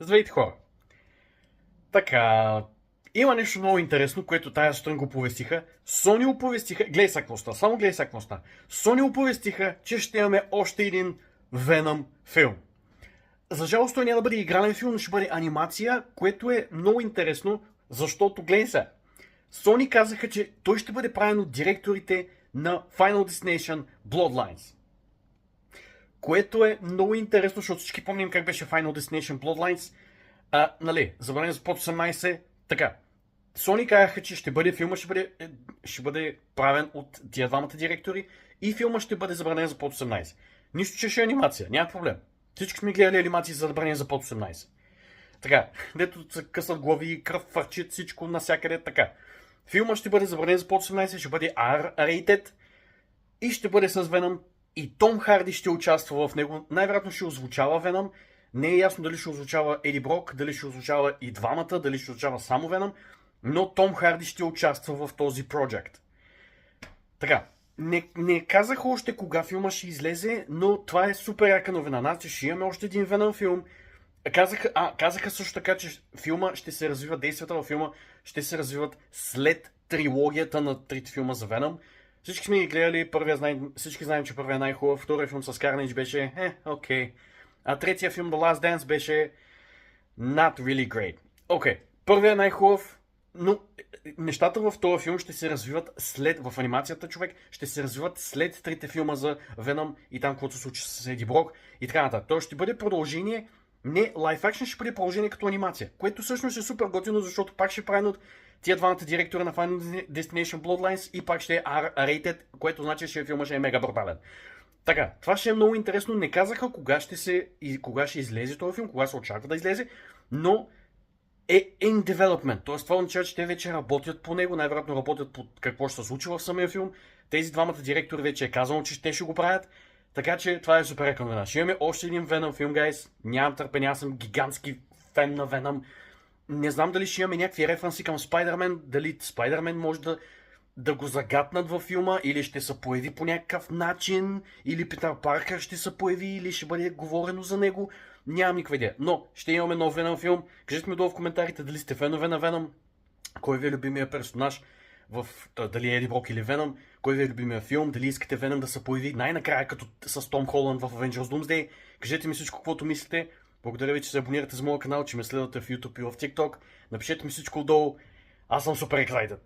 Здравейте хора! Така, има нещо много интересно, което тая сутрин го оповестиха. Sony оповестиха, гледай сега какво става, само гледай сега какво става. Sony оповестиха, че ще имаме още един Venom филм. За жалост той няма да бъде игрален филм, но ще бъде анимация, което е много интересно, защото гледай сега. Sony казаха, че той ще бъде правен от директорите на Final Destination Bloodlines. Което е много интересно, защото всички помним как беше Final Destination Bloodlines. Забранен за под 18. Така. Sony казаха, че филма ще бъде правен от тия двамата директори и филма ще бъде забранен за под 18. Нищо, че ще е анимация, няма проблем. Всички сме гледали анимации за забранен за под 18. Така, дето се късат глави, кръв фърчит, всичко насякъде, така. Филма ще бъде забранен за под 18, ще бъде R-rated и ще бъде с Venom и Том Харди ще участва в него. Най-вероятно ще озвучава Venom. Не е ясно дали ще озвучава Еди Брок, дали ще озвучава и двамата, дали ще озвучава само Venom, но Том Харди ще участва в този проект. Така, не казах още кога филма ще излезе, но това е супер яка новина. Значи ще имаме още един Venom филм. Казаха също така, че филма ще се развива, действията във филма ще се развиват след трилогията на трите филма за Venom. Всички сме ги гледали, всички знаем, че първият е най-хубав, втория филм с Carnage беше окей. А третия филм The Last Dance беше not really great. Окей, първият е най-хубав, но нещата в този филм ще се развиват в анимацията, човек, ще се развиват след трите филма за Venom и там, каквото се случи с Еди Брок и така нататък. То ще бъде продължение, не лайф акшн, ще бъде продължение като анимация, което всъщност е супер готино, защото пак ще правим от тия двамата директора на Final Destination Bloodlines и пак ще е R-rated, което значи, че филма ще е мега брутален. Така, това ще е много интересно. Не казаха кога ще излезе този филм, кога се очаква да излезе, но е in development. Тоест това означава, че те вече работят по него, най-вероятно работят по какво ще се случи в самия филм. Тези двамата директори вече е казано, че те ще го правят. Така че това е супер яка новина. Ще имаме още един Venom филм, гайс. Нямам търпение, аз съм гигантски фен на Venom. Не знам дали ще имаме някакви референси към Spider-Man, дали Spider-Man може да го загатнат във филма, или ще се появи по някакъв начин, или Питър Паркър ще се появи, или ще бъде говорено за него. Нямам никаква идея. Но ще имаме нов Venom филм. Кажете ми долу в коментарите дали сте фенове на Venom, кой ви е любимия персонаж, дали е Еди Брок или Venom, кой ви е любимия филм, дали искате Venom да се появи най-накрая като с Том Холанд в Avengers Doomsday. Кажете ми всичко, каквото мислите. Благодаря ви, че се абонирате за моя канал, че ме следвате в YouTube и в TikTok. Напишете ми всичко отдолу. Аз съм супер excited.